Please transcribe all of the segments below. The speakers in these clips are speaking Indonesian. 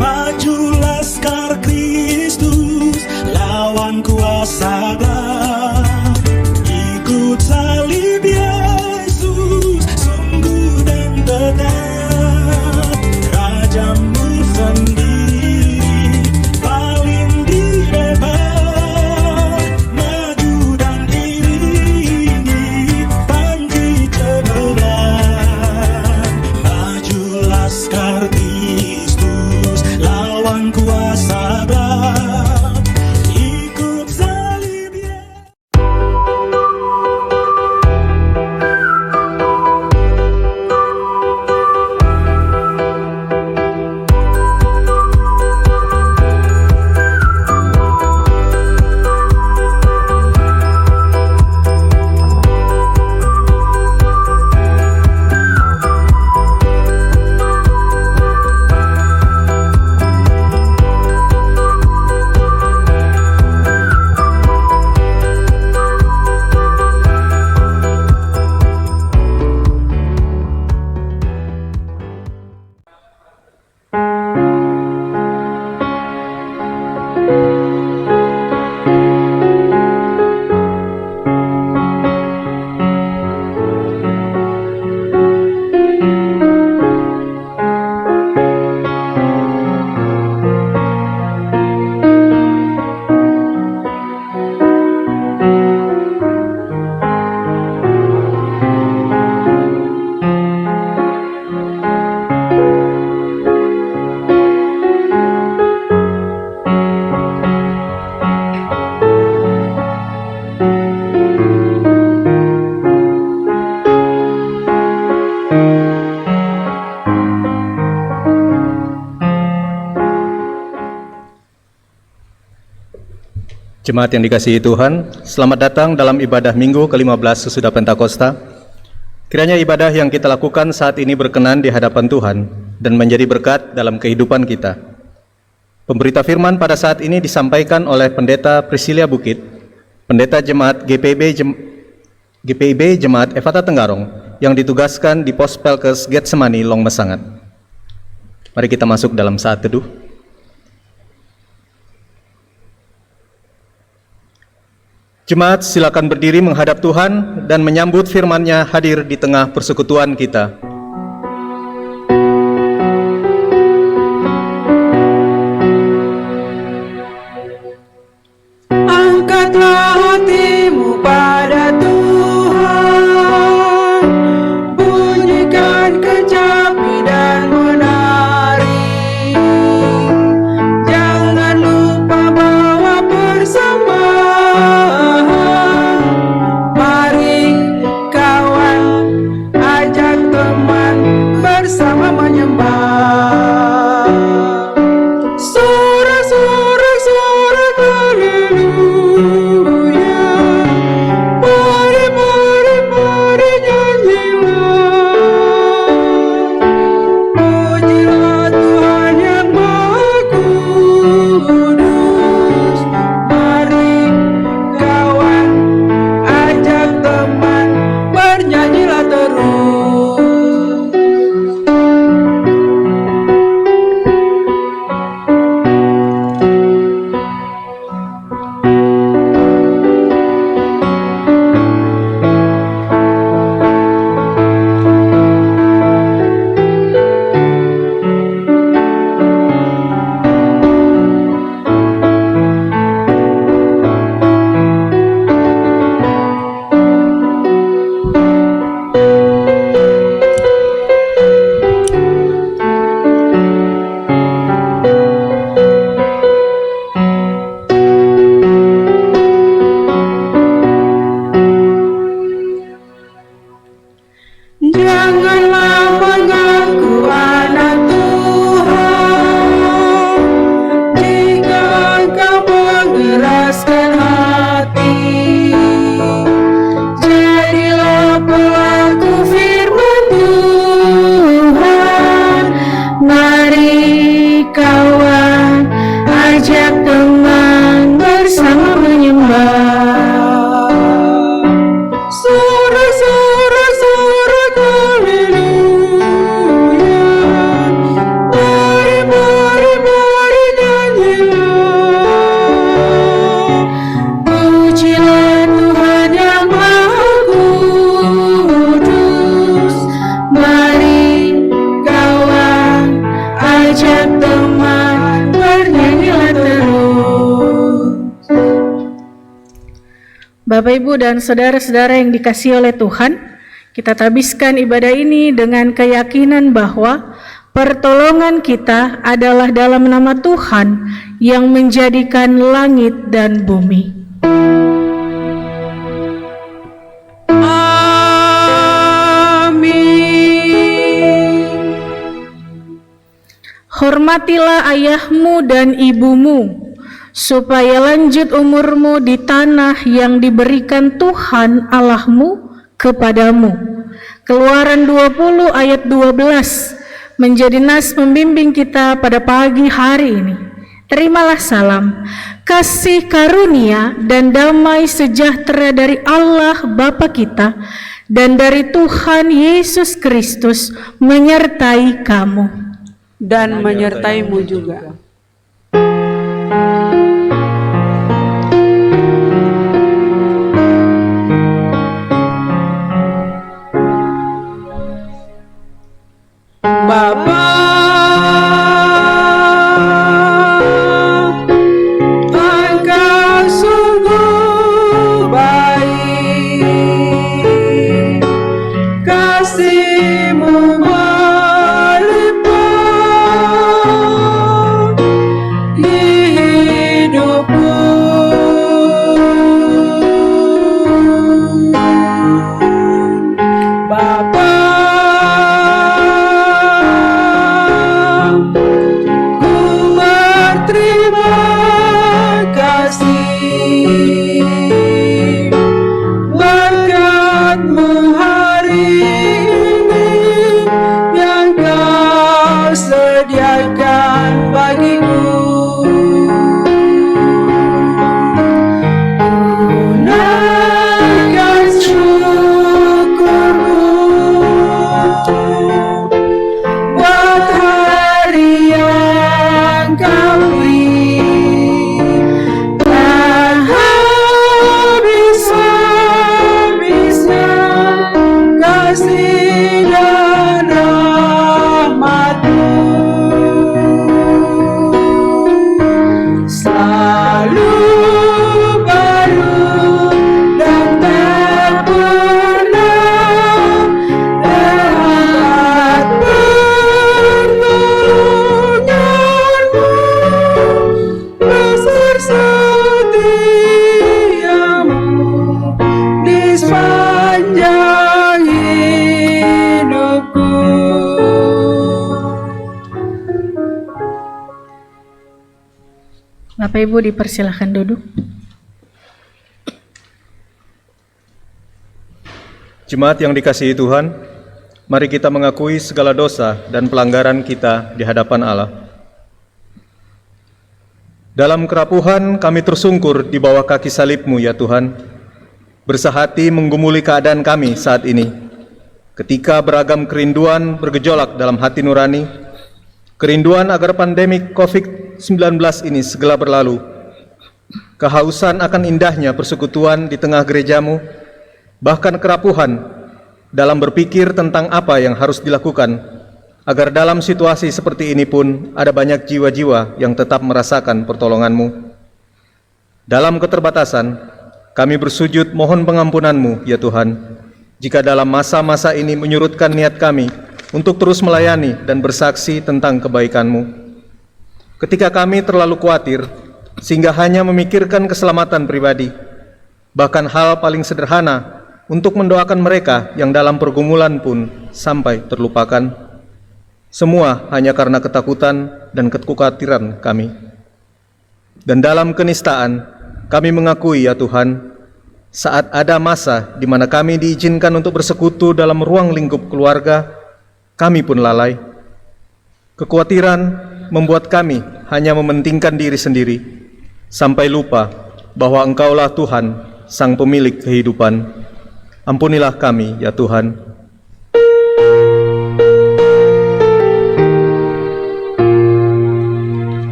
Maju laskar Kristus, lawan kuasa gelap. Ikut salib Yesus, sungguh dan tegak. Rajamu sendiri paling dihebat. Maju dan iringi panji cemerlang. Maju laskar Kristus, lawan kuasa gelap. Ikut salib Yesus. Jemaat yang dikasihi Tuhan, selamat datang dalam ibadah Minggu ke-15 sesudah Pentakosta. Kiranya ibadah yang kita lakukan saat ini berkenan di hadapan Tuhan dan menjadi berkat dalam kehidupan kita. Pemberita firman pada saat ini disampaikan oleh Pendeta Priscilia Bukit, Pendeta Jemaat GPIB Jemaat Efata Tenggarong yang ditugaskan di Pos Pelkes Getsemani, Long Mesangat. Mari kita masuk dalam saat teduh. Jemaat, silakan berdiri menghadap Tuhan dan menyambut firman-Nya hadir di tengah persekutuan kita. Angkatlah hatimu pada Tuhan, bunyikan kecapi dan menari. Jangan lupa bawa persembahan. Mari kawan, ajak teman bersama menyembah. Sorak-sorak haleluya. Mari nyanyilah. Pujilah Tuhan yang Maha Kudus. Mari kawan, ajak teman bernyanyilah terus. Janganlah mengaku anak Tuhan jika engkau mengeraskan hati. Jadilah pelaku firman Tuhan. Mari kawan, ajak teman bersama menyembah. Sorak-sorak haleluya. Mari ajak teman, bernyanyilah terus. Bapak, Ibu, dan saudara-saudara yang dikasihi oleh Tuhan, kita tabiskan ibadah ini dengan keyakinan bahwa pertolongan kita adalah dalam nama Tuhan yang menjadikan langit dan bumi. Amin. Hormatilah ayahmu dan ibumu, supaya lanjut umurmu di tanah yang diberikan Tuhan Allahmu kepadamu. Keluaran 20 ayat 12 menjadi nas membimbing kita pada pagi hari ini. Terimalah salam, kasih karunia dan damai sejahtera dari Allah Bapa kita dan dari Tuhan Yesus Kristus menyertai kamu. Dan menyertaimu juga. Bapa, Engkau sungguh baik, kasih-Mu melimpah di hidupku. Bapa, berkat-Mu hari ini yang Kau sediakan bagiku. Naikkan syukurku buat hari yang Kau beri. Tak habis-habisnya kasih dan rahmat-Mu, selalu baru dan tak pernah dapat pertolongan-Mu. Besar setiamu di sepanjang hidupku. Bapak, Ibu, dipersilahkan duduk. Jemaat yang dikasihi Tuhan, mari kita mengakui segala dosa dan pelanggaran kita di hadapan Allah. Dalam kerapuhan kami tersungkur di bawah kaki salib-Mu ya Tuhan, bersahati menggumuli keadaan kami saat ini, ketika beragam kerinduan bergejolak dalam hati nurani, kerinduan agar pandemik COVID-19 ini segera berlalu, kehausan akan indahnya persekutuan di tengah gereja-Mu, bahkan kerapuhan dalam berpikir tentang apa yang harus dilakukan, agar dalam situasi seperti ini pun ada banyak jiwa-jiwa yang tetap merasakan pertolongan-Mu. Dalam keterbatasan, kami bersujud mohon pengampunan-Mu ya Tuhan, jika dalam masa-masa ini menyurutkan niat kami untuk terus melayani dan bersaksi tentang kebaikan-Mu. Ketika kami terlalu khawatir, sehingga hanya memikirkan keselamatan pribadi, bahkan hal paling sederhana untuk mendoakan mereka yang dalam pergumulan pun sampai terlupakan. Semua hanya karena ketakutan dan kekhawatiran kami. Dan dalam kenistaan, kami mengakui ya Tuhan, saat ada masa di mana kami diizinkan untuk bersekutu dalam ruang lingkup keluarga, kami pun lalai. Kekhawatiran membuat kami hanya mementingkan diri sendiri, sampai lupa bahwa Engkaulah Tuhan, Sang Pemilik kehidupan. Ampunilah kami ya Tuhan.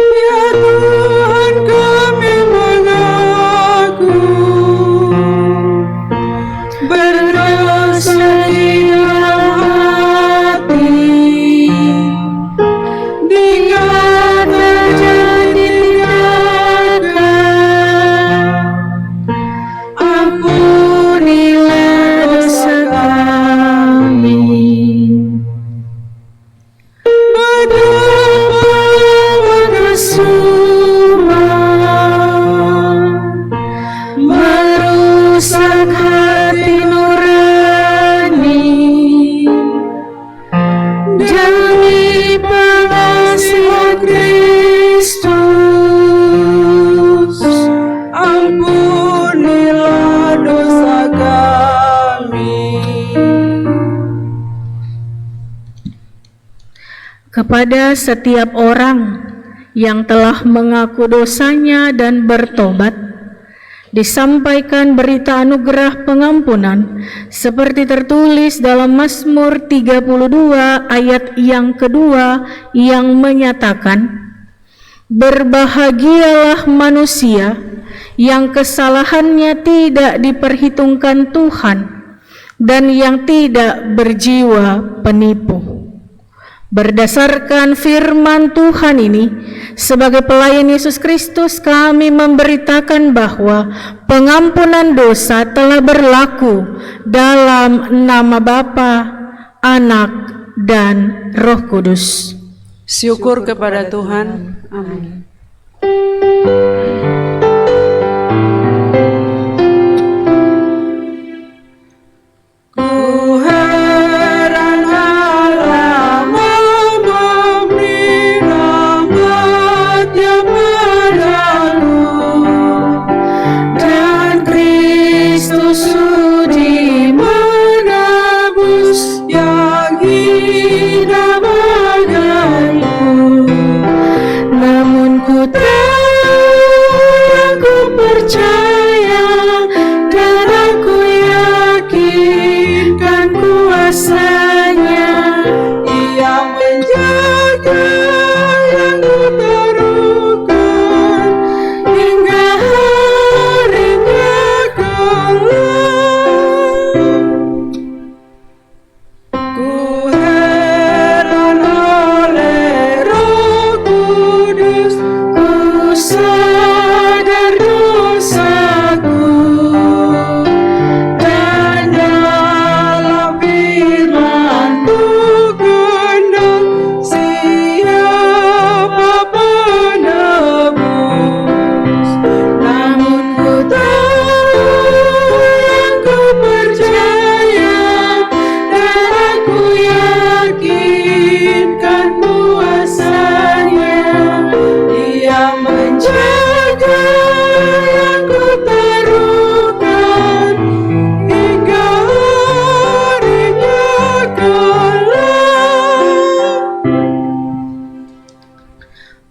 Ya Tuhan, kami mengaku berdosa di dalam hati, kepada setiap orang yang telah mengaku dosanya dan bertobat, disampaikan berita anugerah pengampunan seperti tertulis dalam Mazmur 32 ayat yang kedua yang menyatakan, berbahagialah manusia yang kesalahannya tidak diperhitungkan Tuhan dan yang tidak berjiwa penipu. Berdasarkan firman Tuhan ini, sebagai pelayan Yesus Kristus, kami memberitakan bahwa pengampunan dosa telah berlaku dalam nama Bapa, Anak, dan Roh Kudus. Syukur kepada Tuhan. Amin.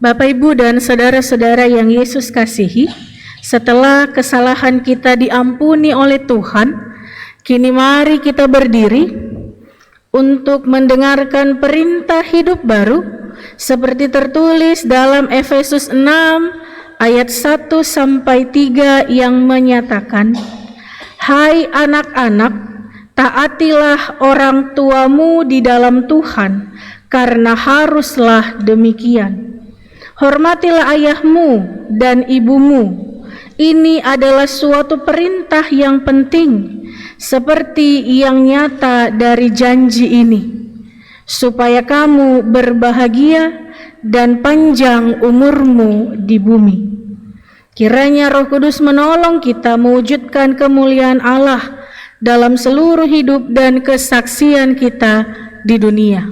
Bapak, Ibu, dan saudara-saudara yang Yesus kasihi, setelah kesalahan kita diampuni oleh Tuhan, kini mari kita berdiri untuk mendengarkan perintah hidup baru seperti tertulis dalam Efesus 6 ayat 1-3 yang menyatakan, hai anak-anak, taatilah orang tuamu di dalam Tuhan, karena haruslah demikian. Hormatilah ayahmu dan ibumu. Ini adalah suatu perintah yang penting, seperti yang nyata dari janji ini, supaya kamu berbahagia dan panjang umurmu di bumi. Kiranya Roh Kudus menolong kita mewujudkan kemuliaan Allah dalam seluruh hidup dan kesaksian kita di dunia.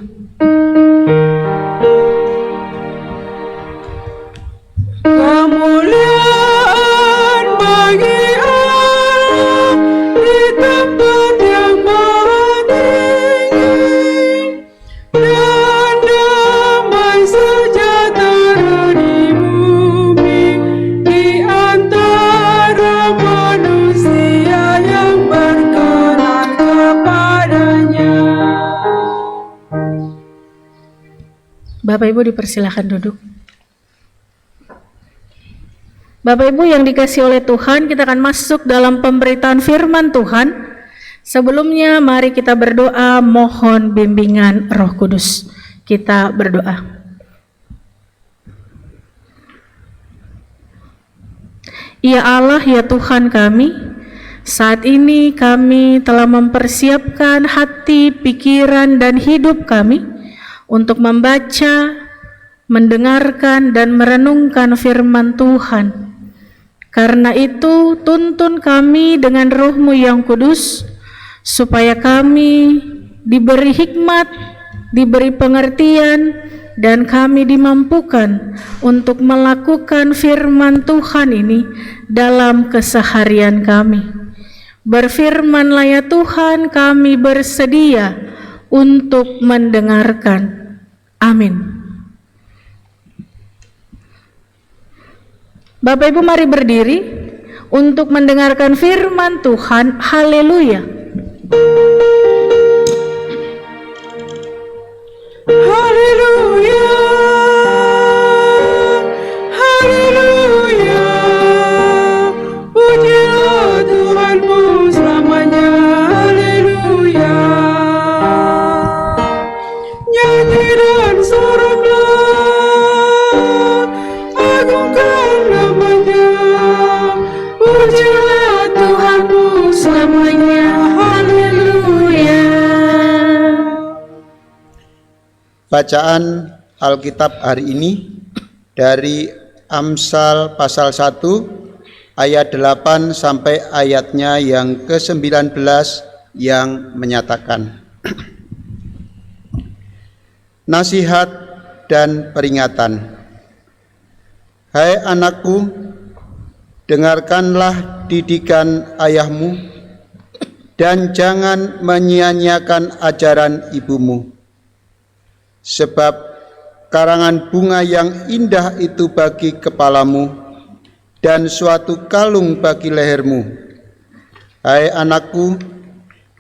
Kemuliaan bagi Allah di tempat yang maha tinggi, dan damai sejahtera di bumi di antara manusia yang berkenan kepadanya. Bapak Ibu dipersilakan duduk. Bapak Ibu yang dikasihi oleh Tuhan, kita akan masuk dalam pemberitaan firman Tuhan. Sebelumnya mari kita berdoa mohon bimbingan Roh Kudus. Kita berdoa. Ya Allah, ya Tuhan kami, saat ini kami telah mempersiapkan hati, pikiran, dan hidup kami untuk membaca, mendengarkan, dan merenungkan firman Tuhan. Karena itu, tuntun kami dengan Roh-Mu yang kudus, supaya kami diberi hikmat, diberi pengertian, dan kami dimampukan untuk melakukan firman Tuhan ini dalam keseharian kami. Berfirmanlah ya Tuhan, kami bersedia untuk mendengarkan. Amin. Bapak Ibu mari berdiri untuk mendengarkan firman Tuhan. Haleluya. Haleluya, haleluya, pujilah Tuhanmu selamanya, haleluya. Nyanyi dan soraklah, agungkan namanya, pujilah Tuhanmu selamanya, haleluya. Bacaan Alkitab hari ini dari Amsal pasal 1 ayat 8 sampai ayatnya yang ke-19 yang menyatakan nasihat dan peringatan. Hai anakku, dengarkanlah didikan ayahmu dan jangan menyia-nyiakan ajaran ibumu. Sebab karangan bunga yang indah itu bagi kepalamu dan suatu kalung bagi lehermu. Hai anakku,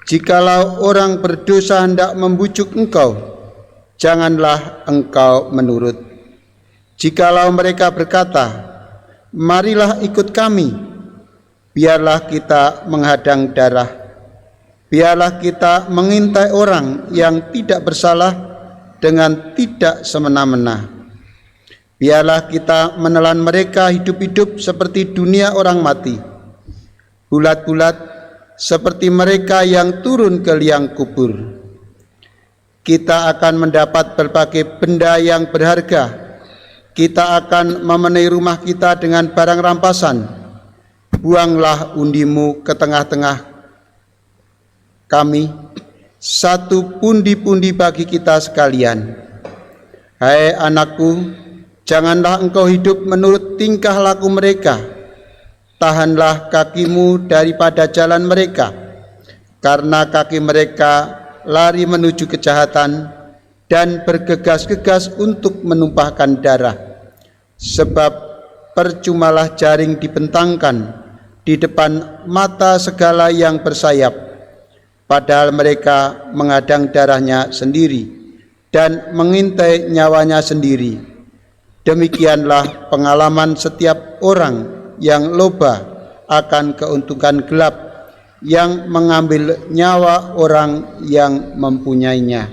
jikalau orang berdosa hendak membujuk engkau, janganlah engkau menurut. Jikalau mereka berkata, marilah ikut kami, biarlah kita menghadang darah. Biarlah kita mengintai orang yang tidak bersalah dengan tidak semena-mena. Biarlah kita menelan mereka hidup-hidup seperti dunia orang mati, bulat-bulat seperti mereka yang turun ke liang kubur. Kita akan mendapat berbagai benda yang berharga. Kita akan memenuhi rumah kita dengan barang rampasan. Buanglah undimu ke tengah-tengah kami, satu pundi-pundi bagi kita sekalian. Hai anakku, janganlah engkau hidup menurut tingkah laku mereka. Tahanlah kakimu daripada jalan mereka, karena kaki mereka lari menuju kejahatan dan bergegas-gegas untuk menumpahkan darah. Sebab percumalah jaring dibentangkan di depan mata segala yang bersayap, padahal mereka menghadang darahnya sendiri dan mengintai nyawanya sendiri. Demikianlah pengalaman setiap orang yang loba akan keuntungan gelap, yang mengambil nyawa orang yang mempunyainya.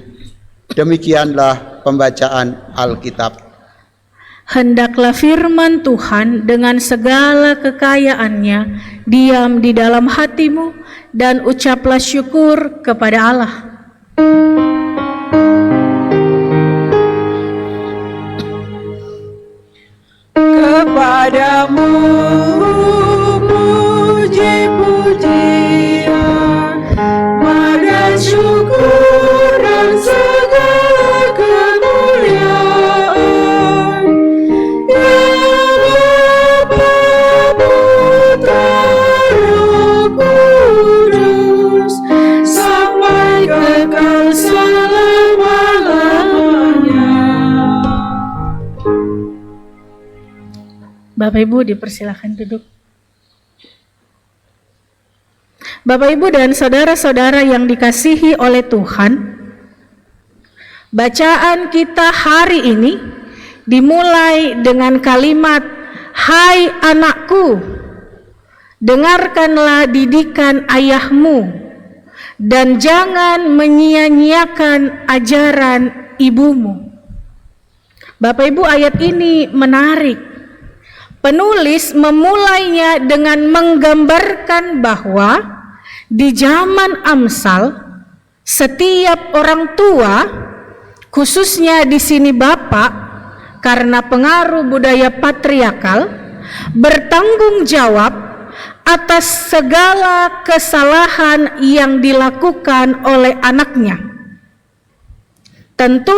Demikianlah pembacaan Alkitab. Hendaklah firman Tuhan dengan segala kekayaannya diam di dalam hatimu, dan ucaplah syukur kepada Allah. Kepadamu puji-pujian, pada syukur dan segala kemuliaan, ya Bapa, Putra, Roh Kudus, sampai kekal selama-lamanya. Bapak Ibu dipersilakan duduk. Bapak Ibu dan saudara-saudara yang dikasihi oleh Tuhan, bacaan kita hari ini dimulai dengan kalimat, hai anakku, dengarkanlah didikan ayahmu dan jangan menyia-nyiakan ajaran ibumu. Bapak Ibu, ayat ini menarik. Penulis memulainya dengan menggambarkan bahwa di zaman Amsal, setiap orang tua, khususnya di sini bapak, karena pengaruh budaya patriarkal, bertanggung jawab atas segala kesalahan yang dilakukan oleh anaknya. Tentu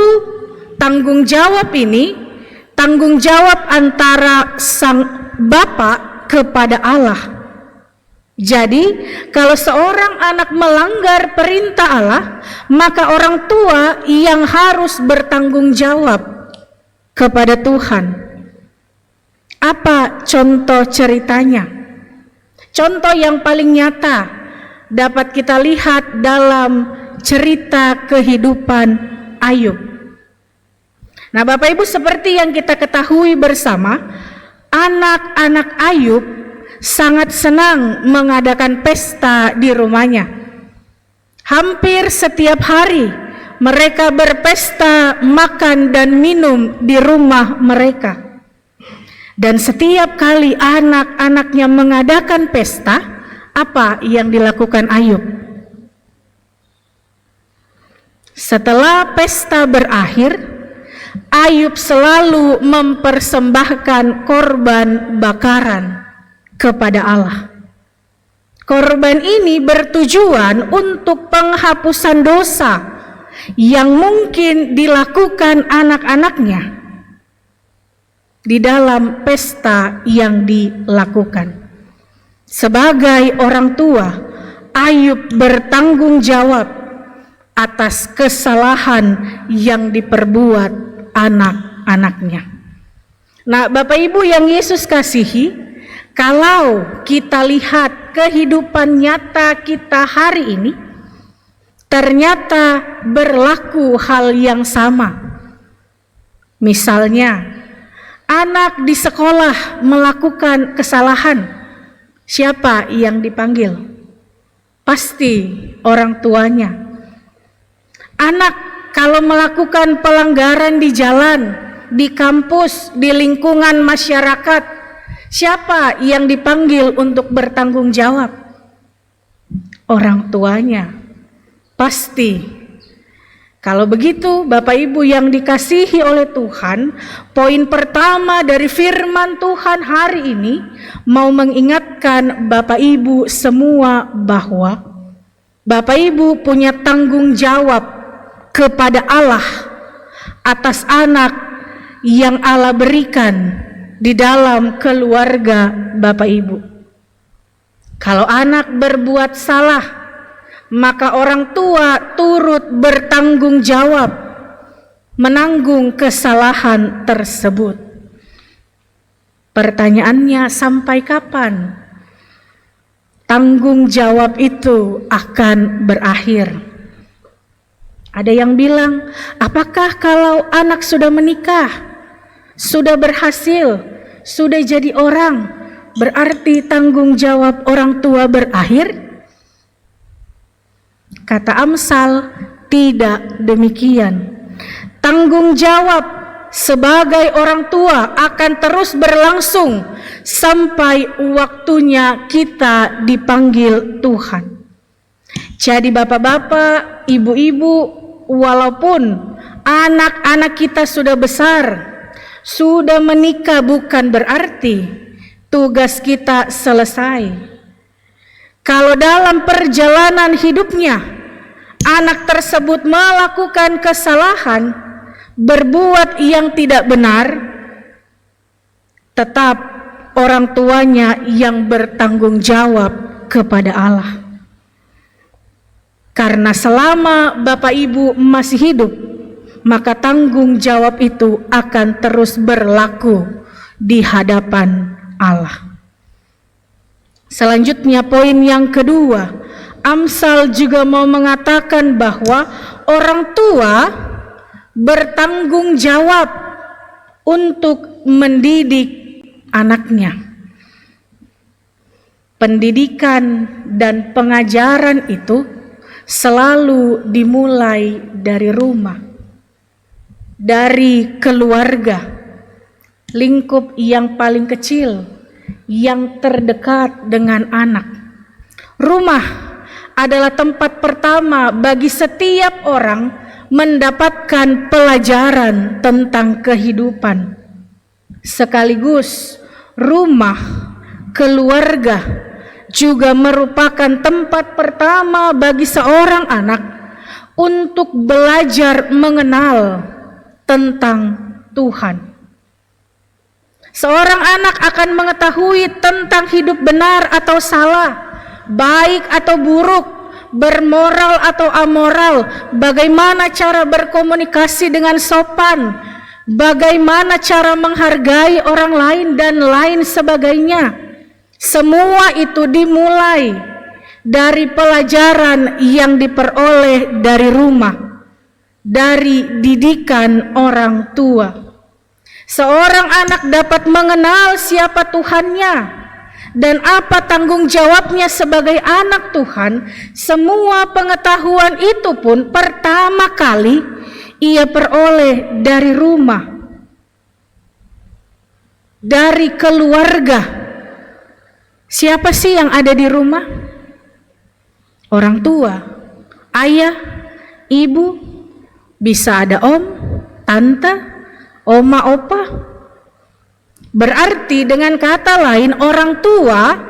tanggung jawab ini tanggung jawab antara sang bapak kepada Allah. Jadi, kalau seorang anak melanggar perintah Allah, maka orang tua yang harus bertanggung jawab kepada Tuhan. Apa contoh ceritanya? Contoh yang paling nyata dapat kita lihat dalam cerita kehidupan Ayub. Nah, Bapak Ibu, seperti yang kita ketahui bersama, anak-anak Ayub sangat senang mengadakan pesta di rumahnya. Hampir setiap hari mereka berpesta, makan dan minum di rumah mereka. Dan setiap kali anak-anaknya mengadakan pesta, apa yang dilakukan Ayub? Setelah pesta berakhir, Ayub selalu mempersembahkan korban bakaran kepada Allah. Korban ini bertujuan untuk penghapusan dosa yang mungkin dilakukan anak-anaknya di dalam pesta yang dilakukan. Sebagai orang tua, Ayub bertanggung jawab atas kesalahan yang diperbuat anak-anaknya. Nah, Bapak Ibu yang Yesus kasihi, kalau kita lihat kehidupan nyata kita hari ini, ternyata berlaku hal yang sama. Misalnya, anak di sekolah melakukan kesalahan, siapa yang dipanggil? Pasti orang tuanya. Anak kalau melakukan pelanggaran di jalan, di kampus, di lingkungan masyarakat, siapa yang dipanggil untuk bertanggung jawab? Orang tuanya. Pasti. Kalau begitu, Bapak Ibu yang dikasihi oleh Tuhan, poin pertama dari firman Tuhan hari ini mau mengingatkan Bapak Ibu semua bahwa Bapak Ibu punya tanggung jawab kepada Allah atas anak yang Allah berikan di dalam keluarga Bapak Ibu. Kalau anak berbuat salah, maka orang tua turut bertanggung jawab menanggung kesalahan tersebut. Pertanyaannya, sampai kapan tanggung jawab itu akan berakhir? Ada yang bilang, apakah kalau anak sudah menikah, sudah berhasil, sudah jadi orang, berarti tanggung jawab orang tua berakhir? Kata Amsal, tidak demikian. Tanggung jawab sebagai orang tua akan terus berlangsung sampai waktunya kita dipanggil Tuhan. Jadi bapak-bapak, ibu-ibu, walaupun anak-anak kita sudah besar, sudah menikah, bukan berarti tugas kita selesai. Kalau dalam perjalanan hidupnya anak tersebut melakukan kesalahan, berbuat yang tidak benar, tetap orang tuanya yang bertanggung jawab kepada Allah. Karena selama Bapak Ibu masih hidup, maka tanggung jawab itu akan terus berlaku di hadapan Allah. Selanjutnya, poin yang kedua, Amsal juga mau mengatakan bahwa orang tua bertanggung jawab untuk mendidik anaknya. Pendidikan dan pengajaran itu selalu dimulai dari rumah, dari keluarga, lingkup yang paling kecil, yang terdekat dengan anak. Rumah adalah tempat pertama bagi setiap orang mendapatkan pelajaran tentang kehidupan. Sekaligus rumah, keluarga juga merupakan tempat pertama bagi seorang anak untuk belajar mengenal tentang Tuhan. Seorang anak akan mengetahui tentang hidup benar atau salah, baik atau buruk, bermoral atau amoral, bagaimana cara berkomunikasi dengan sopan, bagaimana cara menghargai orang lain dan lain sebagainya. Semua itu dimulai dari pelajaran yang diperoleh dari rumah, dari didikan orang tua. Seorang anak dapat mengenal siapa Tuhannya dan apa tanggung jawabnya sebagai anak Tuhan. Semua pengetahuan itu pun pertama kali ia peroleh dari rumah, dari keluarga. Siapa sih yang ada di rumah? Orang tua, ayah, ibu, bisa ada om, tante, oma, opa. Berarti dengan kata lain, orang tua,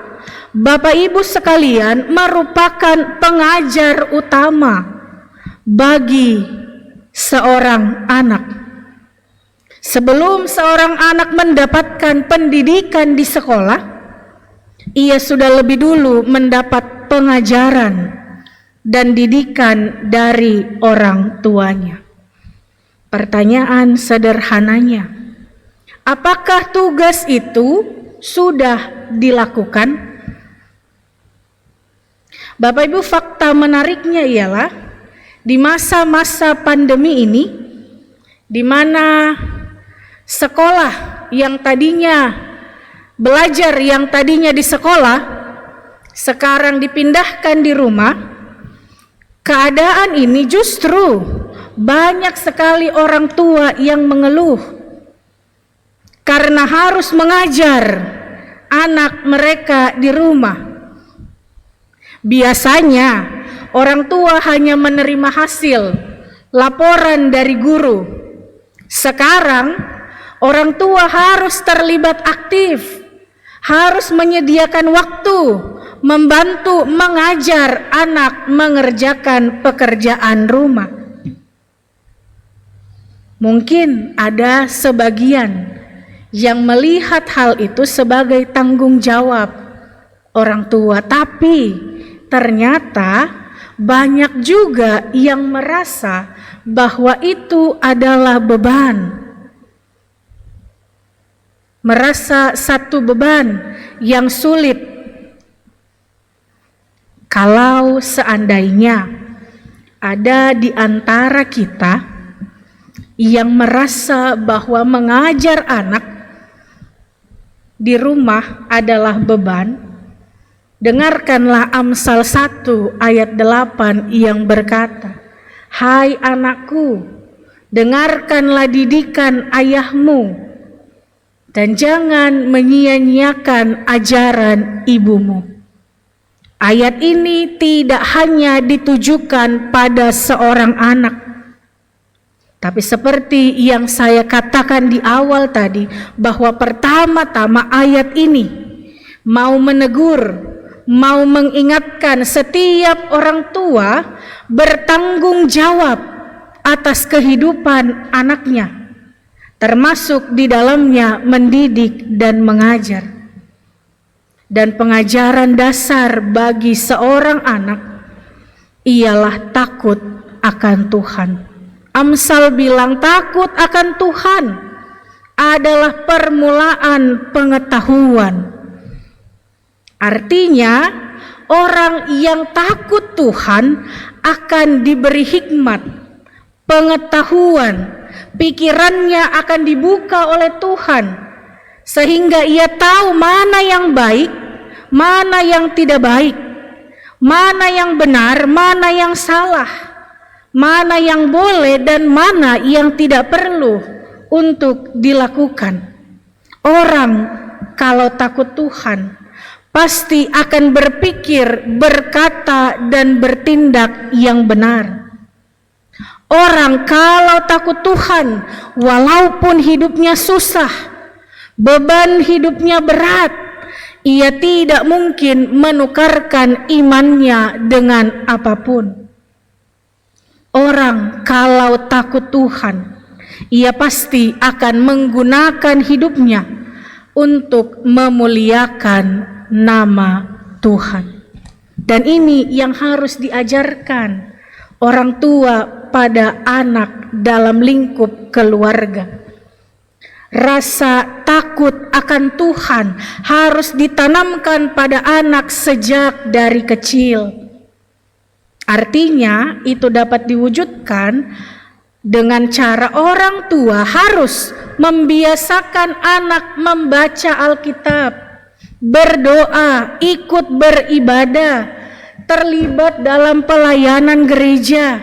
bapak ibu sekalian, merupakan pengajar utama bagi seorang anak. Sebelum seorang anak mendapatkan pendidikan di sekolah, ia sudah lebih dulu mendapat pengajaran dan didikan dari orang tuanya. Pertanyaan sederhananya, apakah tugas itu sudah dilakukan? Bapak Ibu, fakta menariknya ialah di masa-masa pandemi ini, di mana sekolah yang tadinya belajar, yang tadinya di sekolah, sekarang dipindahkan di rumah, keadaan ini justru banyak sekali orang tua yang mengeluh karena harus mengajar anak mereka di rumah. Biasanya orang tua hanya menerima hasil laporan dari guru. Sekarang orang tua harus terlibat aktif, harus menyediakan waktu, membantu mengajar anak mengerjakan pekerjaan rumah. Mungkin ada sebagian yang melihat hal itu sebagai tanggung jawab orang tua, tapi ternyata banyak juga yang merasa bahwa itu adalah beban. Merasa satu beban yang sulit. Kalau seandainya ada di antara kita yang merasa bahwa mengajar anak di rumah adalah beban, dengarkanlah Amsal 1 ayat 8 yang berkata, "Hai anakku, dengarkanlah didikan ayahmu dan jangan menyia-nyiakan ajaran ibumu." Ayat ini tidak hanya ditujukan pada seorang anak, tapi seperti yang saya katakan di awal tadi, bahwa pertama-tama ayat ini mau menegur, mau mengingatkan setiap orang tua bertanggung jawab atas kehidupan anaknya, termasuk di dalamnya mendidik dan mengajar. Dan pengajaran dasar bagi seorang anak ialah takut akan Tuhan. Amsal bilang takut akan Tuhan adalah permulaan pengetahuan. Artinya orang yang takut Tuhan akan diberi hikmat, pengetahuan, pikirannya akan dibuka oleh Tuhan sehingga ia tahu mana yang baik, mana yang tidak baik, mana yang benar, mana yang salah, mana yang boleh dan mana yang tidak perlu untuk dilakukan. Orang kalau takut Tuhan pasti akan berpikir, berkata dan bertindak yang benar. Orang kalau takut Tuhan, walaupun hidupnya susah, beban hidupnya berat, ia tidak mungkin menukarkan imannya dengan apapun. Orang kalau takut Tuhan, ia pasti akan menggunakan hidupnya untuk memuliakan nama Tuhan. Dan ini yang harus diajarkan orang tua pada anak dalam lingkup keluarga. Rasa takut akan Tuhan harus ditanamkan pada anak sejak dari kecil. Artinya itu dapat diwujudkan dengan cara orang tua harus membiasakan anak membaca Alkitab, berdoa, ikut beribadah, terlibat dalam pelayanan gereja.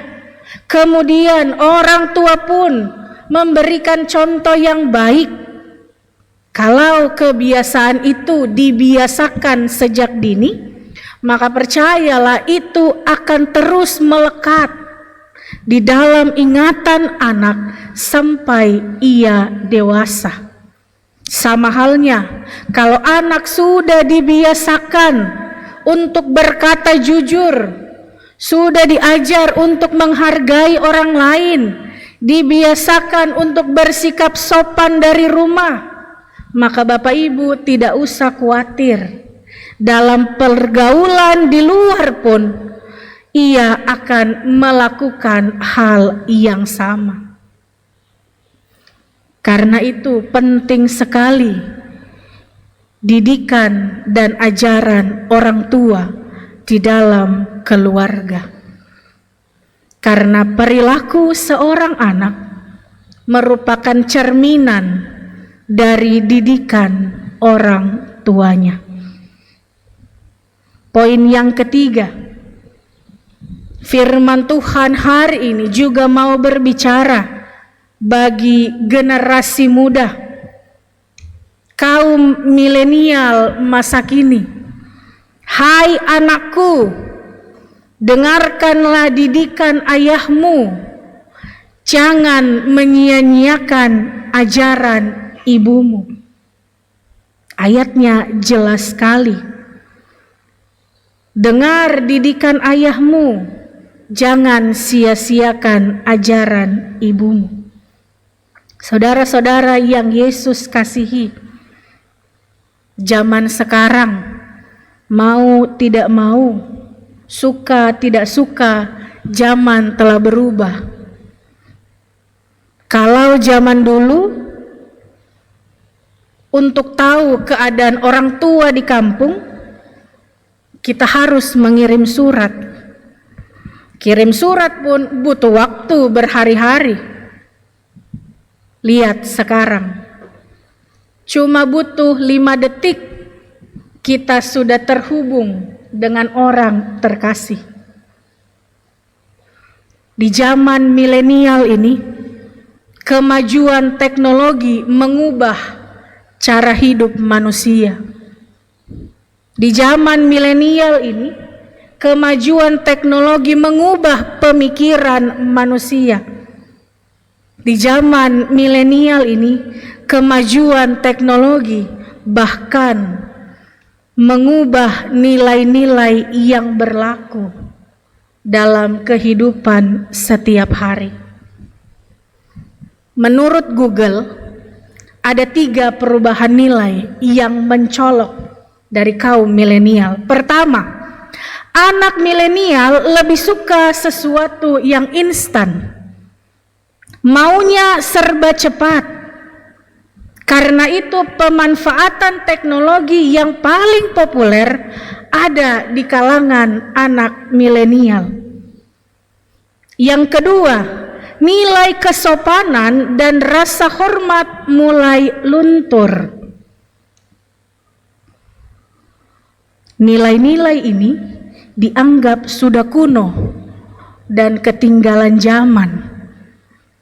Kemudian orang tua pun memberikan contoh yang baik. Kalau kebiasaan itu dibiasakan sejak dini, maka percayalah itu akan terus melekat di dalam ingatan anak sampai ia dewasa. Sama halnya kalau anak sudah dibiasakan untuk berkata jujur, sudah diajar untuk menghargai orang lain, dibiasakan untuk bersikap sopan dari rumah, maka Bapak Ibu tidak usah khawatir. Dalam pergaulan di luar pun ia akan melakukan hal yang sama. Karena itu penting sekali didikan dan ajaran orang tua di dalam keluarga. Karena perilaku seorang anak merupakan cerminan dari didikan orang tuanya. Poin yang ketiga, firman Tuhan hari ini juga mau berbicara bagi generasi muda, kaum milenial masa kini. Hai anakku, dengarkanlah didikan ayahmu, jangan menyia-nyiakan ajaran ibumu. Ayatnya jelas sekali. Dengar didikan ayahmu, jangan sia-siakan ajaran ibumu. Saudara-saudara yang Yesus kasihi, zaman sekarang mau tidak mau, suka tidak suka, zaman telah berubah. Kalau zaman dulu, untuk tahu keadaan orang tua di kampung, kita harus mengirim surat. Kirim surat pun butuh waktu berhari-hari. Lihat sekarang, cuma butuh 5 detik kita sudah terhubung dengan orang terkasih. Di zaman milenial ini, kemajuan teknologi mengubah cara hidup manusia. Di zaman milenial ini, kemajuan teknologi mengubah pemikiran manusia. Di zaman milenial ini, kemajuan teknologi bahkan mengubah nilai-nilai yang berlaku dalam kehidupan setiap hari. Menurut Google, ada 3 perubahan nilai yang mencolok dari kaum milenial. Pertama, anak milenial lebih suka sesuatu yang instan. Maunya serba cepat. Karena itu pemanfaatan teknologi yang paling populer ada di kalangan anak milenial. Yang kedua, nilai kesopanan dan rasa hormat mulai luntur. Nilai-nilai ini dianggap sudah kuno dan ketinggalan zaman.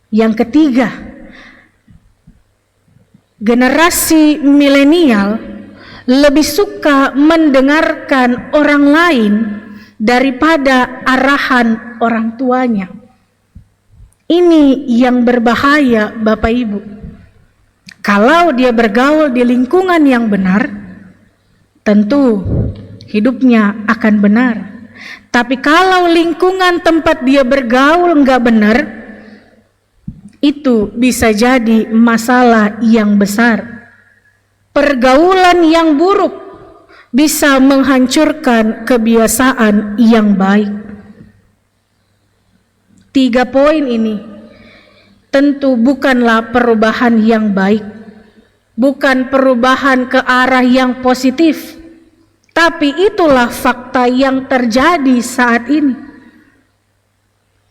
Yang ketiga, generasi milenial lebih suka mendengarkan orang lain daripada arahan orang tuanya. Ini yang berbahaya, Bapak Ibu. Kalau dia bergaul di lingkungan yang benar, tentu hidupnya akan benar. Tapi kalau lingkungan tempat dia bergaul enggak benar, itu bisa jadi masalah yang besar. Pergaulan yang buruk bisa menghancurkan kebiasaan yang baik. 3 poin ini tentu bukanlah perubahan yang baik. bukan perubahan ke arah yang positif, tapi itulah fakta yang terjadi saat ini.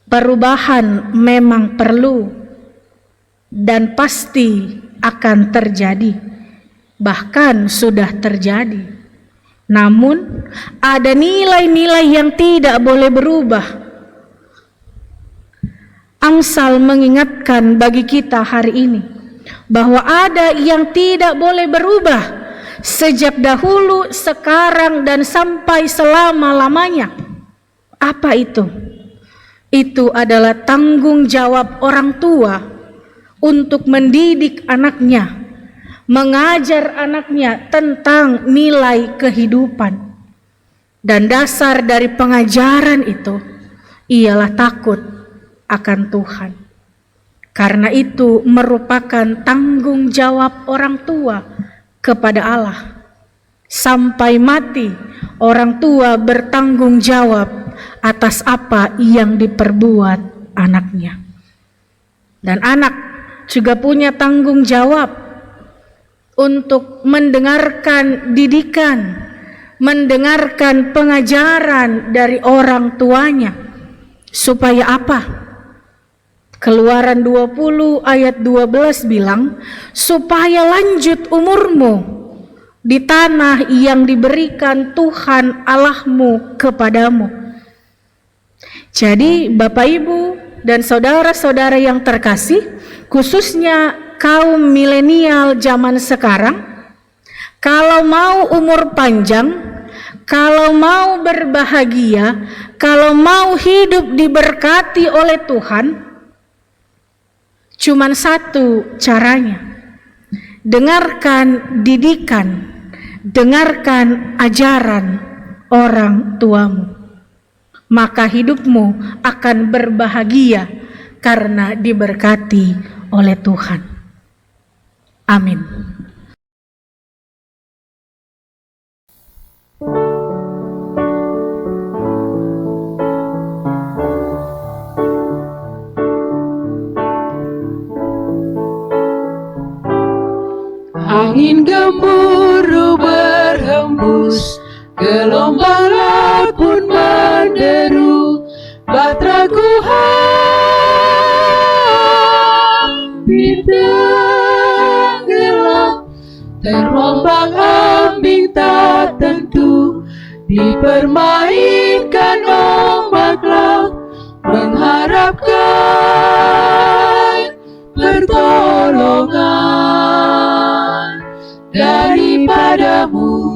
Perubahan memang perlu dan pasti akan terjadi, bahkan sudah terjadi. Namun ada nilai-nilai yang tidak boleh berubah. Amsal mengingatkan bagi kita hari ini bahwa ada yang tidak boleh berubah sejak dahulu, sekarang, dan sampai selama-lamanya. Apa itu? Itu adalah tanggung jawab orang tua untuk mendidik anaknya, mengajar anaknya tentang nilai kehidupan. Dan dasar dari pengajaran itu ialah takut akan Tuhan. Karena itu merupakan tanggung jawab orang tua kepada Allah. Sampai mati, orang tua bertanggung jawab atas apa yang diperbuat anaknya. Dan anak juga punya tanggung jawab untuk mendengarkan didikan, mendengarkan pengajaran dari orang tuanya. Supaya apa? Keluaran 20 ayat 12 bilang, supaya lanjut umurmu di tanah yang diberikan Tuhan Allahmu kepadamu. Jadi Bapak Ibu dan saudara-saudara yang terkasih, khususnya kaum milenial zaman sekarang, kalau mau umur panjang, kalau mau berbahagia, kalau mau hidup diberkati oleh Tuhan, cuman satu caranya. Dengarkan didikan, dengarkan ajaran orang tuamu. Maka hidupmu akan berbahagia karena diberkati oleh Tuhan. Amin. Angin gemuruh berhembus, gelombang laut pun menderu, bahteraku hampir tenggelam, terombang-ambing tak tentu, dipermainkan ombak laut, mengharapkan pertolongan daripadamu.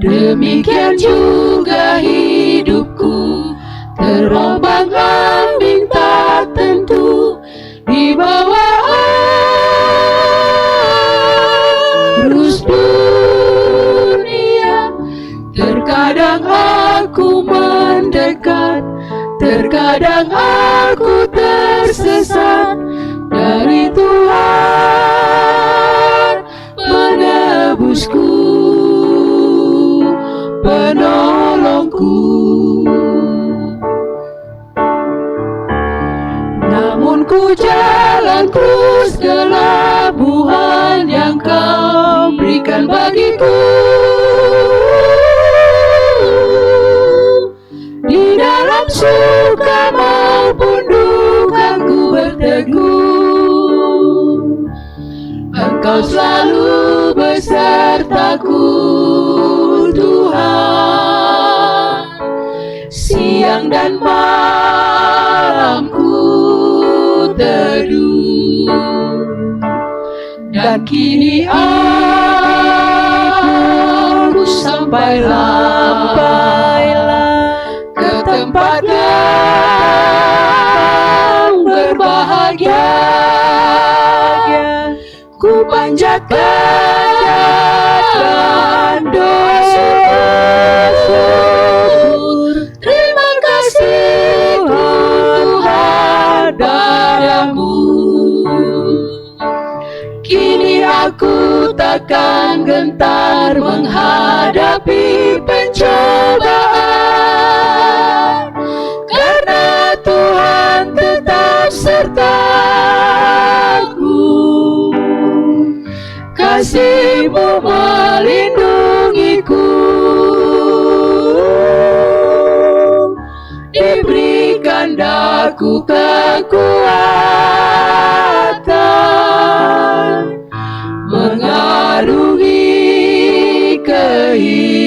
Demikian juga hidupku, terombang-ambing tak tentu, di bawah arus dunia. Terkadang aku mendekat, terkadang aku tersesat, dari Tuhan penebusku, penolongku. Namun ku jalan terus kelabuhan yang Kau berikan bagiku. Di dalam suka maupun duka ku berteguh, Engkau selalu besertaku Tuhan. Siang dan malam ku teduh, dan kini aku sampailah ke tempat yang berbahagia. Ku panjatkan doa syukur, terima kasih Tuhan padamu. Kini aku takkan gentar menghadapi pencobaan, karena Tuhan kasih-Mu melindungiku. Diberikan daku kekuatan mengarungi kehidupan.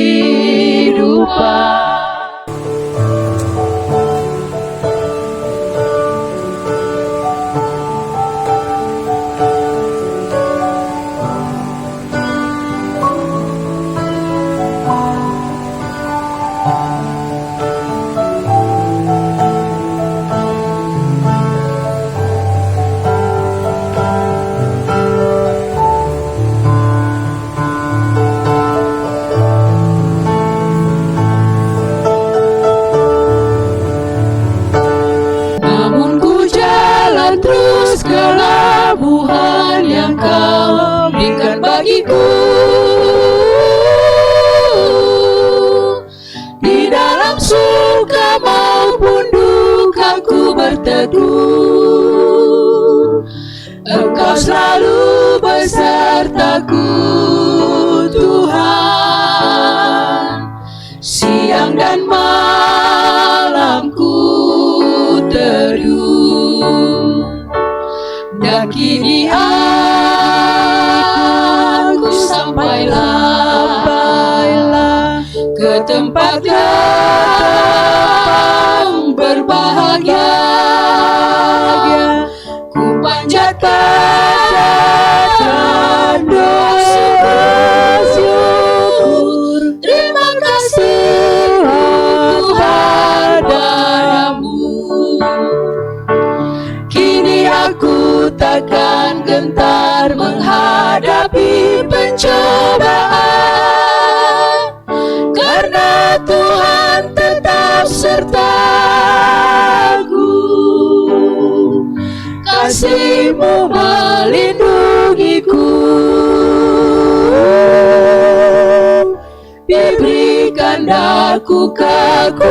Namun ku jalan terus ke labuhan yang Kau berikan bagiku. Di dalam suka maupun duka ku berteduh, Engkau selalu besertaku Tuhan. Siang dan malam ku teduh, dan kini aku sampailah ke tempat yang berbahagia. Ku panjatkan doa syukur, terima kasih padamu. Kini aku takkan gentar menghadapi pencobaan, karena Tuhan tetap sertaku. Kasih-Mu melindungiku. Diberikan daku kekuatan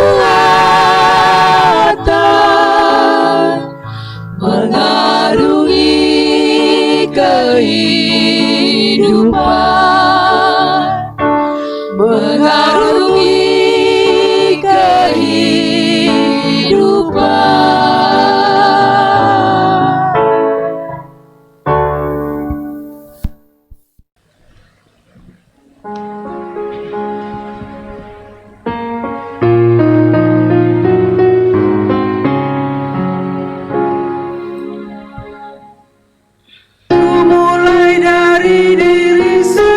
mengarungi kehidupan, mengarungi kehidupan. Mulai dari diri sendiri.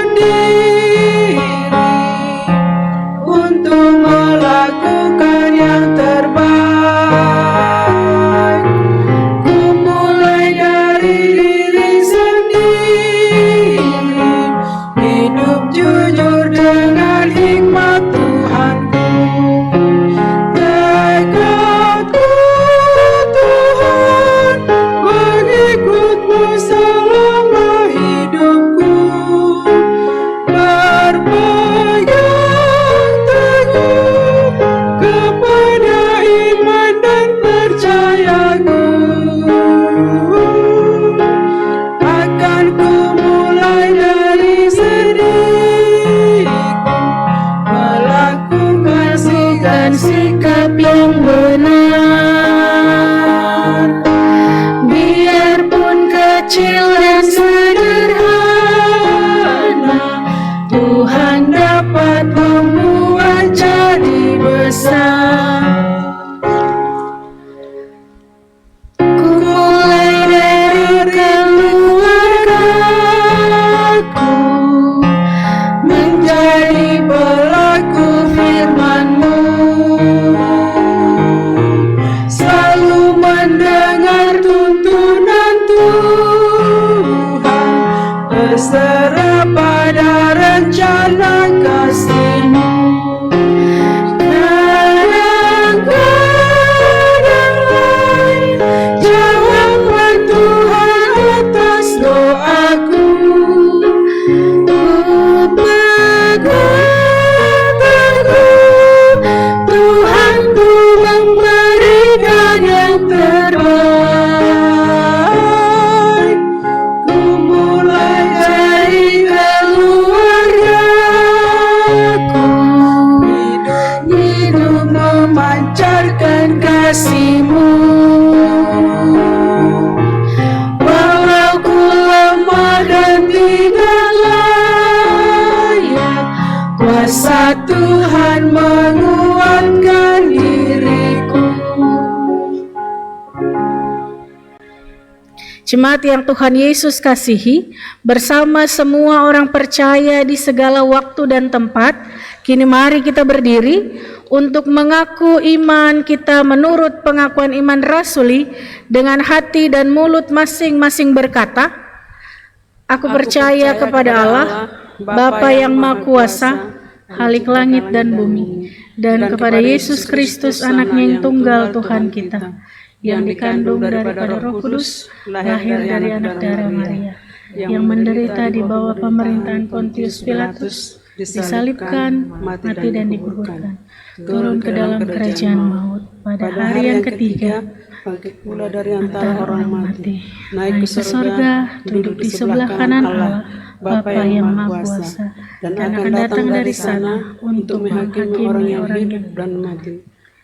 Jemaat yang Tuhan Yesus kasihi, bersama semua orang percaya di segala waktu dan tempat, kini mari kita berdiri untuk mengaku iman kita menurut pengakuan iman rasuli dengan hati dan mulut masing-masing berkata, Aku percaya kepada Allah, Bapa yang Maha Kuasa, Khalik langit dan bumi, dan kepada Yesus Kristus anaknya yang tunggal Tuhan kita, yang dikandung daripada Roh Kudus, lahir dari anak darah Maria, yang menderita di bawah pemerintahan Pontius Pilatus, disalibkan, mati dan dikuburkan, turun ke dalam kerajaan maut, pada hari yang ketiga, bangkit pula dari antara orang mati, naik ke surga, duduk di sebelah kanan Allah, Bapa yang Maha Kuasa, dan akan datang dari sana untuk menghakimi orang yang hidup dan mati.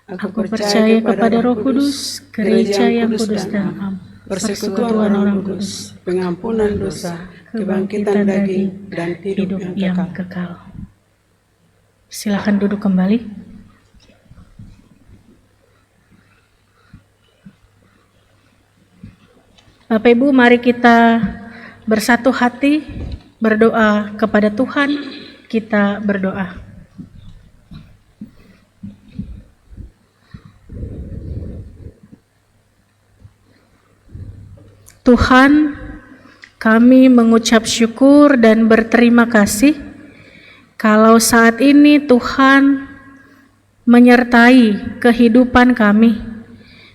Aku percaya kepada Roh Kudus, gereja yang kudus dan am, persekutuan orang kudus, pengampunan dosa, kebangkitan daging, dan hidup yang kekal. Silakan duduk kembali. Bapak Ibu, mari kita bersatu hati berdoa kepada Tuhan. Kita berdoa. Tuhan, kami mengucap syukur dan berterima kasih kalau saat ini Tuhan menyertai kehidupan kami.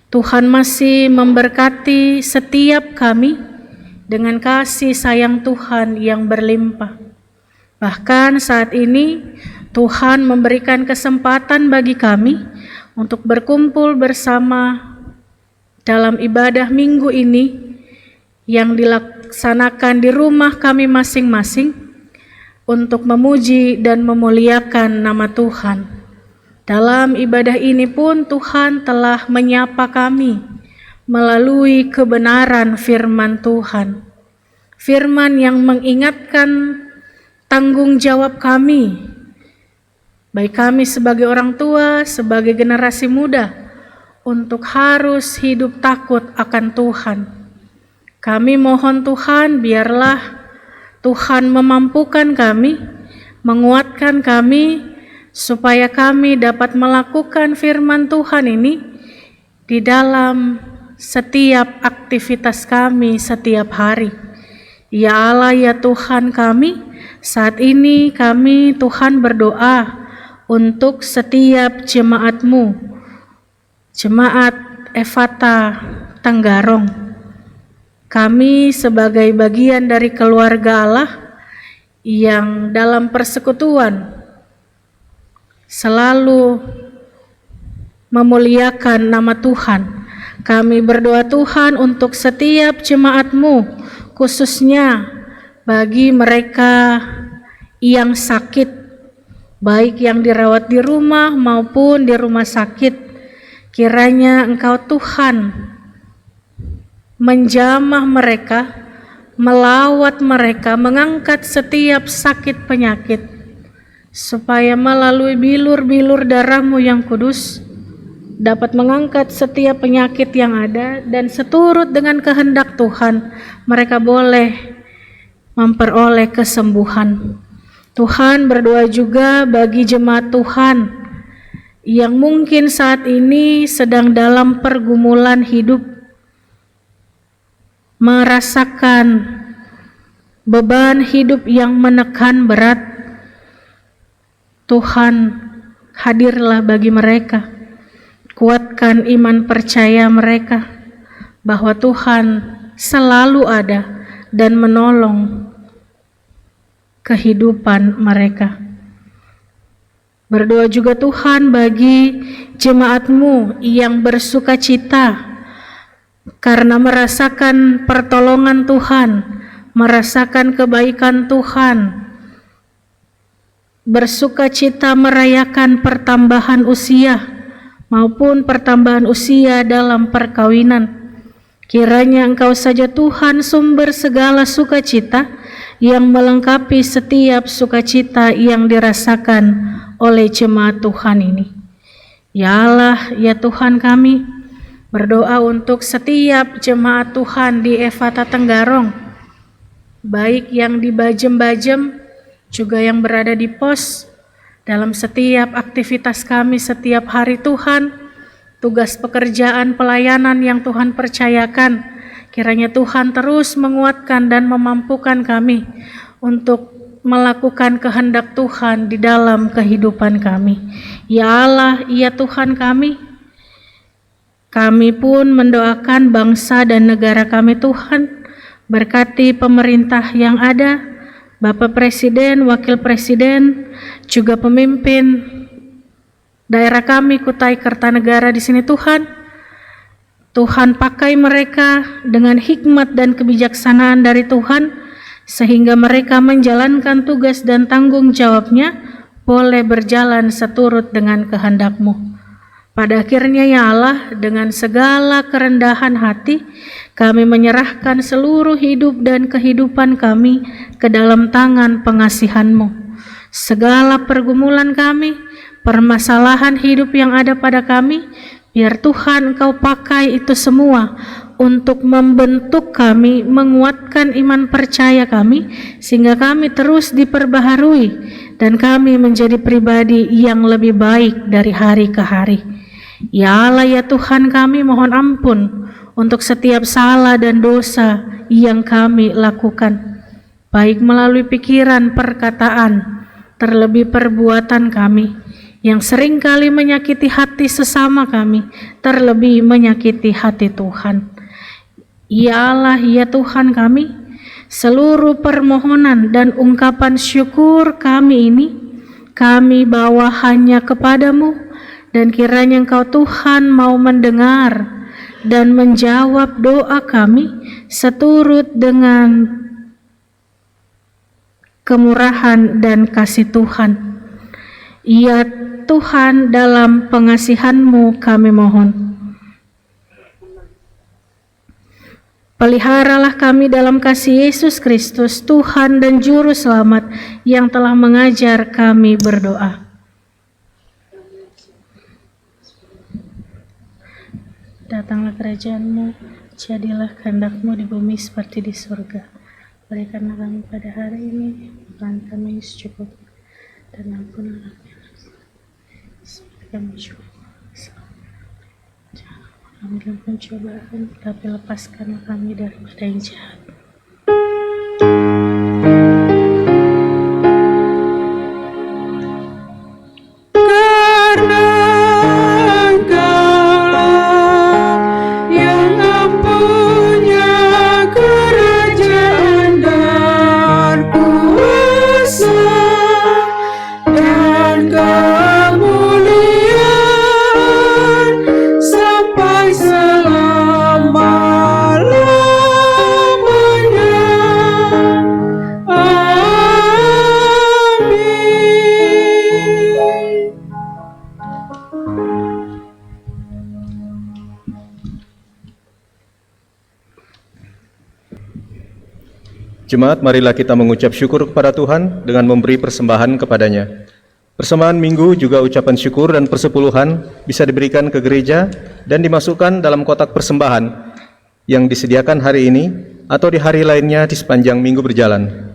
Tuhan masih memberkati setiap kami dengan kasih sayang Tuhan yang berlimpah. Bahkan saat ini Tuhan memberikan kesempatan bagi kami untuk berkumpul bersama dalam ibadah minggu ini yang dilaksanakan di rumah kami masing-masing untuk memuji dan memuliakan nama Tuhan. Dalam ibadah ini pun Tuhan telah menyapa kami melalui kebenaran firman Tuhan. Firman yang mengingatkan tanggung jawab kami, baik kami sebagai orang tua, sebagai generasi muda, untuk harus hidup takut akan Tuhan. Kami mohon Tuhan, biarlah Tuhan memampukan kami, menguatkan kami, supaya kami dapat melakukan firman Tuhan ini di dalam setiap aktivitas kami setiap hari. Ya Allah, ya Tuhan kami, saat ini kami Tuhan berdoa untuk setiap jemaat-Mu, Jemaat Efata Tenggarong. Kami sebagai bagian dari keluarga Allah yang dalam persekutuan selalu memuliakan nama Tuhan. Kami berdoa Tuhan untuk setiap jemaat-Mu, khususnya bagi mereka yang sakit, baik yang dirawat di rumah maupun di rumah sakit. Kiranya Engkau Tuhan menjamah mereka, melawat mereka, mengangkat setiap sakit penyakit, supaya melalui bilur-bilur darah-Mu yang kudus dapat mengangkat setiap penyakit yang ada, dan seturut dengan kehendak Tuhan mereka boleh memperoleh kesembuhan. Tuhan, berdoa juga bagi jemaat Tuhan yang mungkin saat ini sedang dalam pergumulan hidup, merasakan beban hidup yang menekan berat. Tuhan, hadirlah bagi mereka, kuatkan iman percaya mereka bahwa Tuhan selalu ada dan menolong kehidupan mereka. Berdoa juga Tuhan bagi jemaat-Mu yang bersuka cita karena merasakan pertolongan Tuhan, merasakan kebaikan Tuhan, bersuka cita merayakan pertambahan usia maupun pertambahan usia dalam perkawinan. Kiranya Engkau saja Tuhan sumber segala sukacita yang melengkapi setiap sukacita yang dirasakan oleh jemaat Tuhan ini. Ya Allah, ya Tuhan kami, Berdoa untuk setiap jemaat Tuhan di Efata Tenggarong, baik yang di Bajem-Bajem, juga yang berada di pos, dalam setiap aktivitas kami setiap hari Tuhan, tugas pekerjaan pelayanan yang Tuhan percayakan, kiranya Tuhan terus menguatkan dan memampukan kami untuk melakukan kehendak Tuhan di dalam kehidupan kami. Ya Allah, ya Tuhan kami pun mendoakan bangsa dan negara kami Tuhan, berkati pemerintah yang ada, Bapak Presiden, Wakil Presiden, juga pemimpin daerah kami Kutai Kertanegara di sini Tuhan. Tuhan pakai mereka dengan hikmat dan kebijaksanaan dari Tuhan, sehingga mereka menjalankan tugas dan tanggung jawabnya boleh berjalan seturut dengan kehendak-Mu. Pada akhirnya ya Allah, dengan segala kerendahan hati, kami menyerahkan seluruh hidup dan kehidupan kami ke dalam tangan pengasihan-Mu. Segala pergumulan kami, permasalahan hidup yang ada pada kami, biar Tuhan Engkau pakai itu semua untuk membentuk kami, menguatkan iman percaya kami, sehingga kami terus diperbaharui dan kami menjadi pribadi yang lebih baik dari hari ke hari. Ya Allah, ya Tuhan kami, mohon ampun untuk setiap salah dan dosa yang kami lakukan, baik melalui pikiran, perkataan, terlebih perbuatan kami, yang seringkali menyakiti hati sesama kami, terlebih menyakiti hati Tuhan. Ya Allah, ya Tuhan kami, seluruh permohonan dan ungkapan syukur kami ini, kami bawa hanya kepadamu, dan kiranya Engkau Tuhan mau mendengar dan menjawab doa kami seturut dengan kemurahan dan kasih Tuhan. Ya Tuhan, dalam pengasihan-Mu kami mohon. Peliharalah kami dalam kasih Yesus Kristus, Tuhan dan Juru Selamat, yang telah mengajar kami berdoa. Datanglah kerajaan-Mu, jadilah kehendak-Mu di bumi seperti di surga. Berikanlah kami pada hari ini makan kami secukupnya, dan ampunilah kami seperti kami juga. Jangan dalam pencobaan, tapi lepaskanlah kami daripada yang jahat. Jemaat, marilah kita mengucap syukur kepada Tuhan dengan memberi persembahan kepadanya. Persembahan minggu juga ucapan syukur dan persepuluhan bisa diberikan ke gereja dan dimasukkan dalam kotak persembahan yang disediakan hari ini atau di hari lainnya di sepanjang minggu berjalan.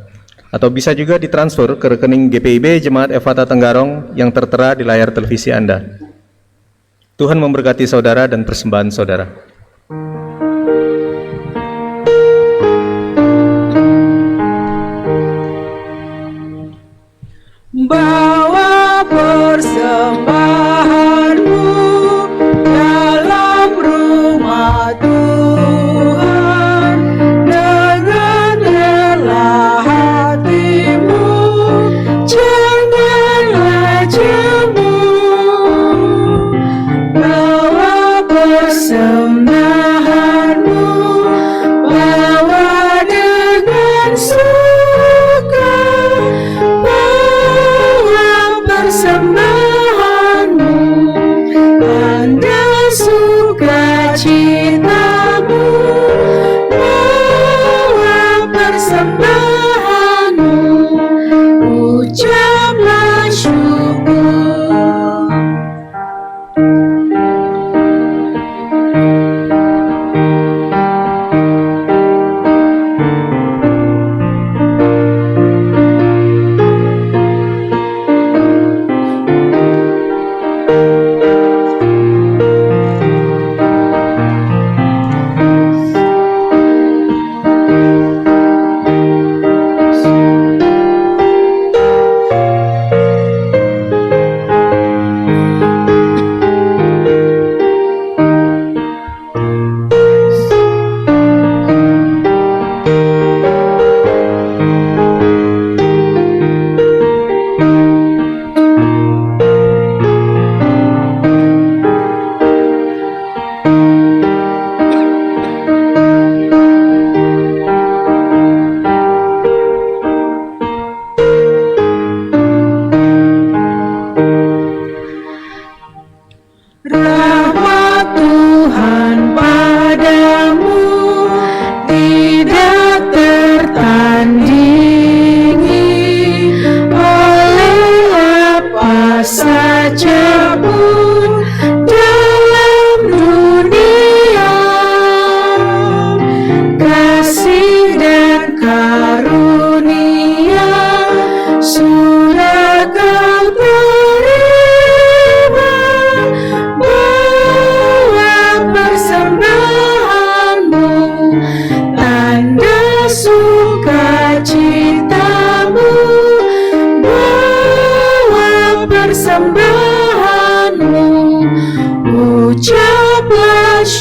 Atau bisa juga ditransfer ke rekening GPIB Jemaat Efata Tenggarong yang tertera di layar televisi Anda. Tuhan memberkati saudara dan persembahan saudara. Bawa persembahanmu dalam rumah Tuhan dengan rela hatimu, janganlah jemu. Bawa persembahan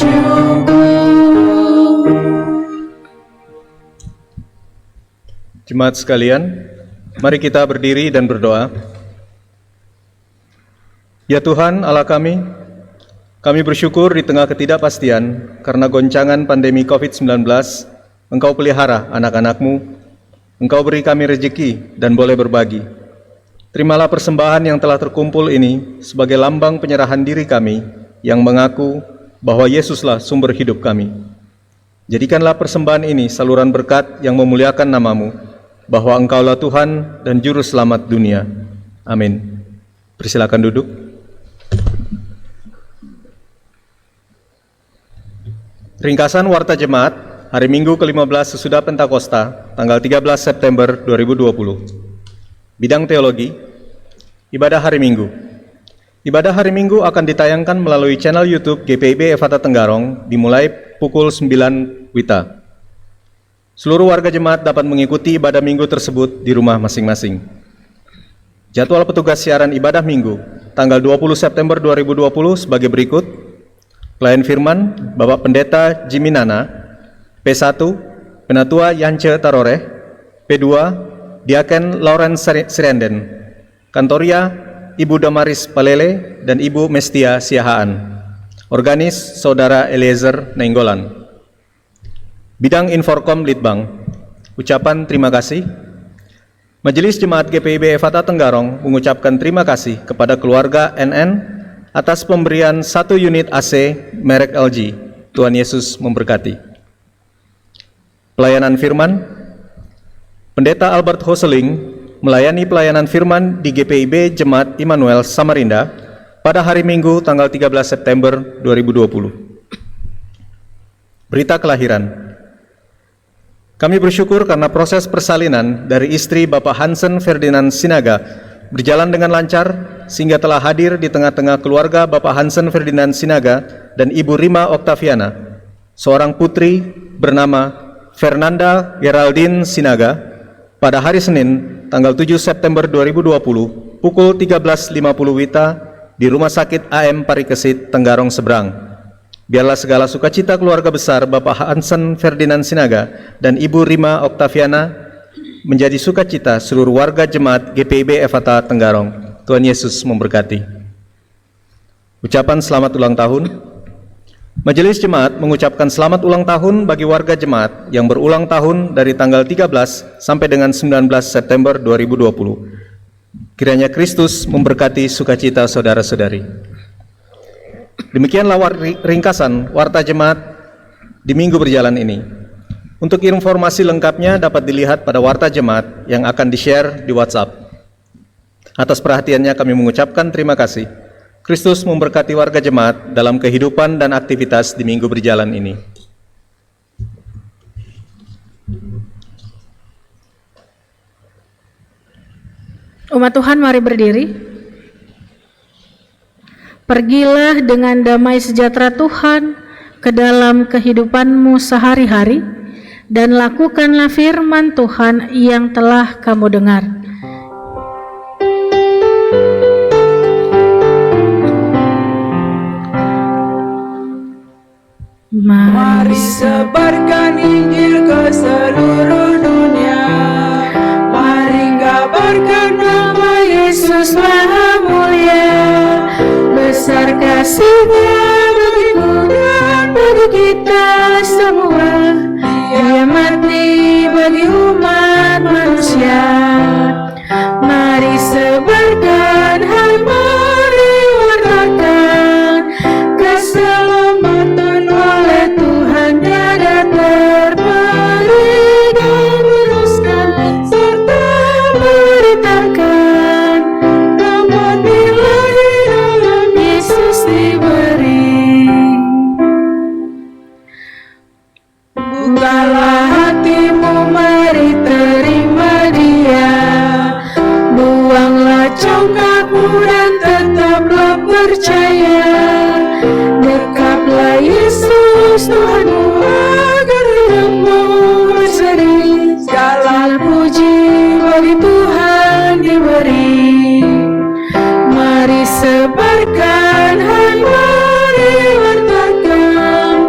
bersyukur. Jemaat sekalian, mari kita berdiri dan berdoa. Ya Tuhan Allah kami bersyukur di tengah ketidakpastian karena goncangan pandemi COVID-19, Engkau pelihara anak-anak-Mu, Engkau beri kami rezeki dan boleh berbagi. Terimalah persembahan yang telah terkumpul ini sebagai lambang penyerahan diri kami yang mengaku bahwa Yesuslah sumber hidup kami. Jadikanlah persembahan ini saluran berkat yang memuliakan nama-Mu, bahwa Engkaulah Tuhan dan Juru Selamat dunia. Amin. Persilakan duduk. Ringkasan Warta Jemaat hari Minggu ke-15 sesudah Pentakosta, tanggal 13 September 2020. Bidang teologi, ibadah hari Minggu. Ibadah hari Minggu akan ditayangkan melalui channel YouTube GPIB Efata Tenggarong dimulai pukul 9 WITA. Seluruh warga jemaat dapat mengikuti ibadah minggu tersebut di rumah masing-masing. Jadwal petugas siaran ibadah minggu tanggal 20 September 2020 sebagai berikut. Pelayan firman Bapak Pendeta Jimmy Nana, P1 Penatua Yance Taroreh, P2 Diaken Lawrence Sirenden, Kantoria Ibu Damaris Palele dan Ibu Mestia Siahaan. Organis Saudara Eliezer Nainggolan. Bidang Inforkom Litbang, ucapan terima kasih. Majelis Jemaat GPIB Efata Tenggarong mengucapkan terima kasih kepada keluarga NN atas pemberian 1 unit AC merek LG. Tuhan Yesus memberkati. Pelayanan firman, Pendeta Albert Hoseling melayani pelayanan firman di GPIB Jemaat Immanuel Samarinda pada hari Minggu tanggal 13 September 2020. Berita kelahiran. Kami bersyukur karena proses persalinan dari istri Bapak Hansen Ferdinand Sinaga berjalan dengan lancar sehingga telah hadir di tengah-tengah keluarga Bapak Hansen Ferdinand Sinaga dan Ibu Rima Oktaviana, seorang putri bernama Fernanda Geraldine Sinaga, pada hari Senin tanggal 7 September 2020 pukul 13.50 WITA di Rumah Sakit AM Parikesit, Tenggarong Seberang. Biarlah segala sukacita keluarga besar Bapak Hansen Ferdinand Sinaga dan Ibu Rima Oktaviana menjadi sukacita seluruh warga jemaat GPIB Efata Tenggarong. Tuhan Yesus memberkati. Ucapan selamat ulang tahun. Majelis Jemaat mengucapkan selamat ulang tahun bagi warga jemaat yang berulang tahun dari tanggal 13 sampai dengan 19 September 2020. Kiranya Kristus memberkati sukacita saudara-saudari. Demikianlah ringkasan Warta Jemaat di minggu berjalan ini. Untuk informasi lengkapnya dapat dilihat pada Warta Jemaat yang akan di-share di WhatsApp. Atas perhatiannya kami mengucapkan terima kasih. Kristus memberkati warga jemaat dalam kehidupan dan aktivitas di minggu berjalan ini. Umat Tuhan, mari berdiri. Pergilah dengan damai sejahtera Tuhan ke dalam kehidupanmu sehari-hari, dan lakukanlah firman Tuhan yang telah kamu dengar. Mari sebarkan Injil ke seluruh dunia. Mari kabarkan nama Yesus Maha Mulia. Besar kasih-Nya bagiku dan bagi kita semua. Dia mati bagi umat manusia. Mari sebarkan, hai mari wartakan keselamatan oleh Tuhan tiada terperi, dan teruskan serta beritakan nama ilahi dalam Yesus diberi. Bukalah hatimu, mari terima Dia. Buanglah congkakmu dan tetaplah percaya. Dekaplah Yesus Tuhanmu agar hidupmu berseri. Segala puji bagi Tuhan diberi. Mari sebarkan, hai mari wartakan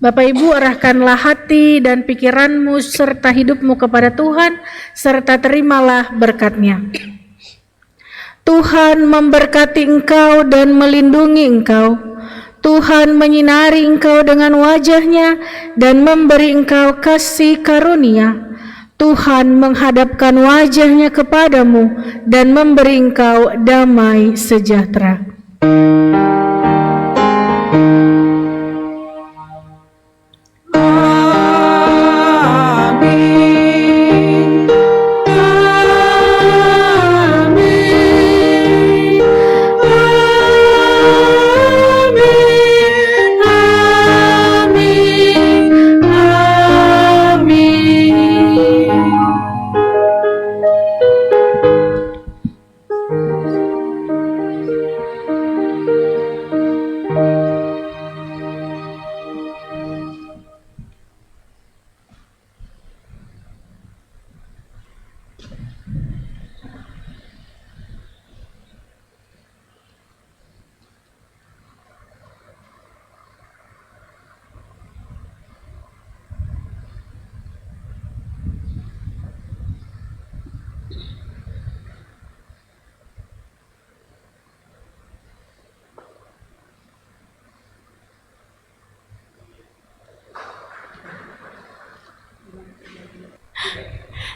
Bapak Ibu, arahkanlah hati dan pikiranmu serta hidupmu kepada Tuhan, serta terimalah berkat-Nya. Tuhan memberkati engkau dan melindungi engkau. Tuhan menyinari engkau dengan wajah-Nya dan memberi engkau kasih karunia. Tuhan menghadapkan wajah-Nya kepadamu dan memberi engkau damai sejahtera.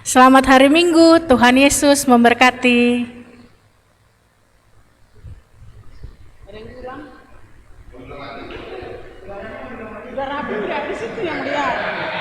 Selamat hari Minggu, Tuhan Yesus memberkati. Udah rapi ya di situ yang lihat.